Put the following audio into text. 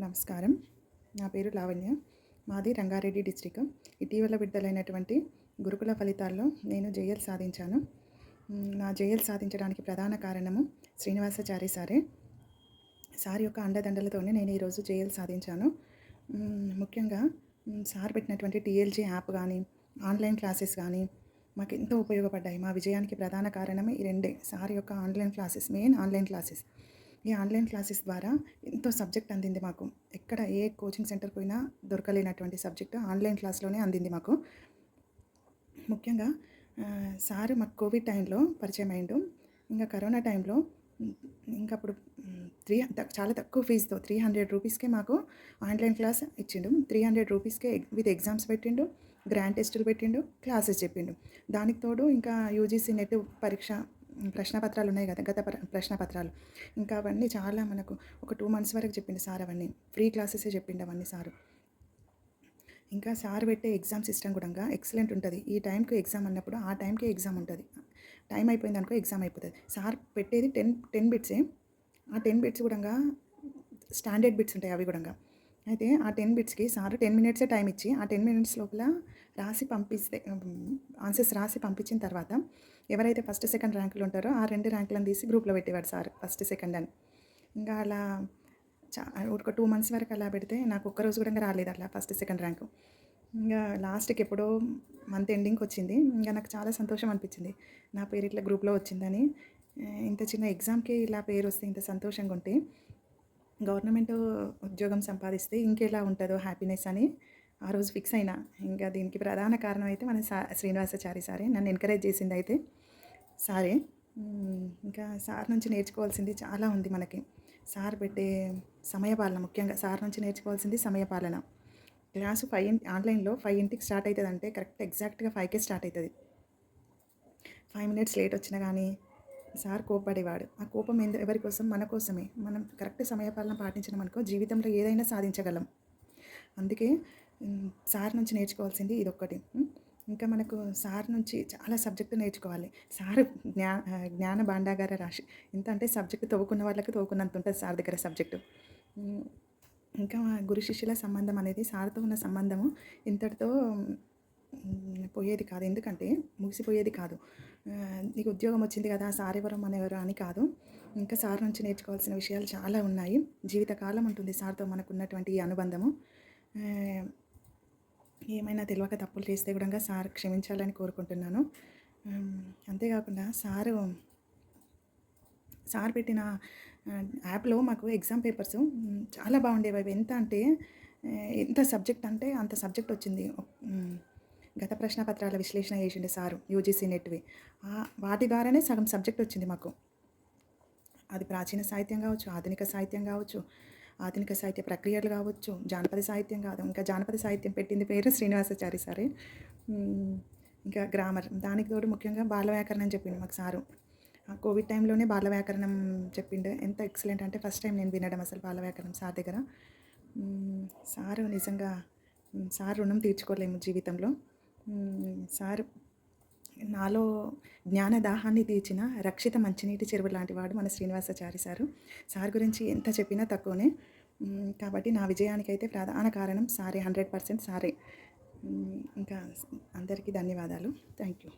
నమస్కారం. నా పేరు లావణ్య. మాది రంగారెడ్డి డిస్ట్రిక్ట్. ఇటీవల విడుదలైనటువంటి గురుకుల ఫలితాల్లో నేను జేఎల్ సాధించాను. నా జేఎల్ సాధించడానికి ప్రధాన కారణము శ్రీనివాసాచారి సారే. సార్ యొక్క అండదండలతోనే నేను ఈరోజు జేఎల్ సాధించాను. ముఖ్యంగా సార్ పెట్టినటువంటి టీఎల్జీ యాప్ కానీ, ఆన్లైన్ క్లాసెస్ కానీ మాకు ఎంతో ఉపయోగపడ్డాయి. మా విజయానికి ప్రధాన కారణమే ఈ రెండే. సార్ యొక్క online classes, main online classes. ఈ ఆన్లైన్ క్లాసెస్ ద్వారా ఎంతో సబ్జెక్ట్ అందింది మాకు. ఎక్కడ ఏ కోచింగ్ సెంటర్ పోయినా దొరకలేనటువంటి సబ్జెక్ట్ ఆన్లైన్ క్లాస్లోనే అందింది మాకు. ముఖ్యంగా సార్ మాకు కోవిడ్ టైంలో పరిచయం అయ్యిండు. ఇంకా కరోనా టైంలో ఇంకా అప్పుడు చాలా తక్కువ ఫీజుతో 300 రూపీస్కే మాకు ఆన్లైన్ క్లాస్ ఇచ్చిండు. 300 రూపీస్కే విత్ ఎగ్జామ్స్ పెట్టిండు, గ్రాండ్ టెస్టులు పెట్టిండు, క్లాసెస్ చెప్పిండు. దానికి తోడు ఇంకా యూజీసీ నెట్ పరీక్ష ప్రశ్నపత్రాలు ఉన్నాయి కదా, గత ప్రశ్నపత్రాలు, ఇంకా అవన్నీ చాలా మనకు ఒక 2 months వరకు చెప్పిండు సార్. అవన్నీ ఫ్రీ క్లాసెసే చెప్పిండు అవన్నీ సారు. ఇంకా సార్ పెట్టే ఎగ్జామ్ సిస్టమ్ కూడా ఎక్సలెంట్ ఉంటుంది. ఈ టైంకి ఎగ్జామ్ అన్నప్పుడు ఆ టైంకే ఎగ్జామ్ ఉంటుంది. టైం అయిపోయింది అనుకో ఎగ్జామ్ అయిపోతుంది. సార్ పెట్టేది 10 బిట్సే. ఆ 10 బిట్స్ కూడా స్టాండర్డ్ బిట్స్ ఉంటాయి. అవి కూడా అయితే ఆ 10 బిట్స్కి సార్ 10 minutesే టైం ఇచ్చి ఆ 10 minutes లోపల రాసి పంపిస్తే, ఆన్సర్స్ రాసి పంపించిన తర్వాత ఎవరైతే ఫస్ట్ సెకండ్ ర్యాంకులు ఉంటారో ఆ 2 ర్యాంకులను తీసి గ్రూప్లో పెట్టేవాడు సార్, ఫస్ట్ సెకండ్ అని. ఇంకా అలా ఒక 2 months వరకు అలా పెడితే నాకు ఒక్కరోజు కూడా రాలేదు అట్లా ఫస్ట్ సెకండ్ ర్యాంకు. ఇంకా లాస్ట్కి ఎప్పుడో మంత్ ఎండింగ్కి వచ్చింది. ఇంకా నాకు చాలా సంతోషం అనిపించింది, నా పేరు ఇట్లా గ్రూప్లో వచ్చిందని. ఇంత చిన్న ఎగ్జామ్కి ఇలా పేరు వస్తే ఇంత సంతోషంగా ఉంటే, గవర్నమెంట్ ఉద్యోగం సంపాదిస్తే ఇంకెలా ఉంటుందో హ్యాపీనెస్ అని ఆ రోజు ఫిక్స్ అయినా. ఇంకా దీనికి ప్రధాన కారణం అయితే మన శ్రీనివాసాచారి సారే. నన్ను ఎంకరేజ్ చేసింది అయితే సారే. ఇంకా సార్ నుంచి నేర్చుకోవాల్సింది చాలా ఉంది మనకి. సార్ పెట్టే సమయపాలన, ముఖ్యంగా సార్ నుంచి నేర్చుకోవాల్సింది సమయపాలన. క్లాసు 5 ఆన్లైన్లో 5 స్టార్ట్ అవుతుంది అంటే కరెక్ట్ ఎగ్జాక్ట్గా 5కే స్టార్ట్ అవుతుంది. 5 minutes లేట్ వచ్చినా కానీ సార్ కోప్పడేవాడు. ఆ కోపం ఎవరి కోసం? మన కోసమే. మనం కరెక్ట్ సమయపాలన పాటించడం అనుకో జీవితంలో ఏదైనా సాధించగలం. అందుకే సార్ నుంచి నేర్చుకోవాల్సింది ఇదొక్కటి. ఇంకా మనకు సార్ నుంచి చాలా సబ్జెక్టు నేర్చుకోవాలి. సార్ జ్ఞాన భాండాగార రాశి. ఎంత అంటే సబ్జెక్టు తవ్వుకున్న వాళ్ళకి తవ్వుకున్నంత ఉంటుంది సార్ దగ్గర సబ్జెక్టు. ఇంకా గురు శిష్యుల సంబంధం అనేది, సార్తో ఉన్న సంబంధము ఇంతటితో పోయేది కాదు. ఎందుకంటే ముగిసిపోయేది కాదు. నీకు ఉద్యోగం వచ్చింది కదా, సార్ ఎవరు మన ఎవరు అని కాదు. ఇంకా సార్ నుంచి నేర్చుకోవాల్సిన విషయాలు చాలా ఉన్నాయి. జీవితకాలం ఉంటుంది సార్తో మనకు ఉన్నటువంటి ఈ అనుబంధము. ఏమైనా తెలియక తప్పులు చేస్తే కూడా సార్ క్షమించాలని కోరుకుంటున్నాను. అంతేకాకుండా సార్ పెట్టిన యాప్లో మాకు ఎగ్జామ్ పేపర్స్ చాలా బాగుండేవి. అవి ఎంత సబ్జెక్ట్ అంటే అంత సబ్జెక్ట్ వచ్చింది. గత ప్రశ్నపత్రాల విశ్లేషణ చేసిండే సారు, యూజీసీ నెట్వి. వాటి ద్వారానే సగం సబ్జెక్ట్ వచ్చింది మాకు. అది ప్రాచీన సాహిత్యం కావచ్చు, ఆధునిక సాహిత్యం కావచ్చు, ఆధునిక సాహిత్య ప్రక్రియలు కావచ్చు, జానపద సాహిత్యం కాదు. ఇంకా జానపద సాహిత్యం పెట్టింది పేరు శ్రీనివాసాచారి సారే. ఇంకా గ్రామర్, దానికి తోడు ముఖ్యంగా బాల వ్యాకరణం చెప్పిండు మాకు సారు. కోవిడ్ టైంలోనే బాల వ్యాకరణం చెప్పిండు. ఎంత ఎక్సలెంట్ అంటే ఫస్ట్ టైం నేను వినడం అసలు బాల వ్యాకరణం సార్ దగ్గర. సారు నిజంగా, సార్ రుణం తీర్చుకోలేము జీవితంలో. సార్ నాలో జ్ఞానదాహాన్ని తీర్చిన రక్షిత మంచినీటి చెరువు లాంటి వాడు మన శ్రీనివాసాచారి సారు. సార్ గురించి ఎంత చెప్పినా తక్కువనే. కాబట్టి నా విజయానికైతే ప్రధాన కారణం సారే, 100% సారే. ఇంకా అందరికీ ధన్యవాదాలు. Thank you.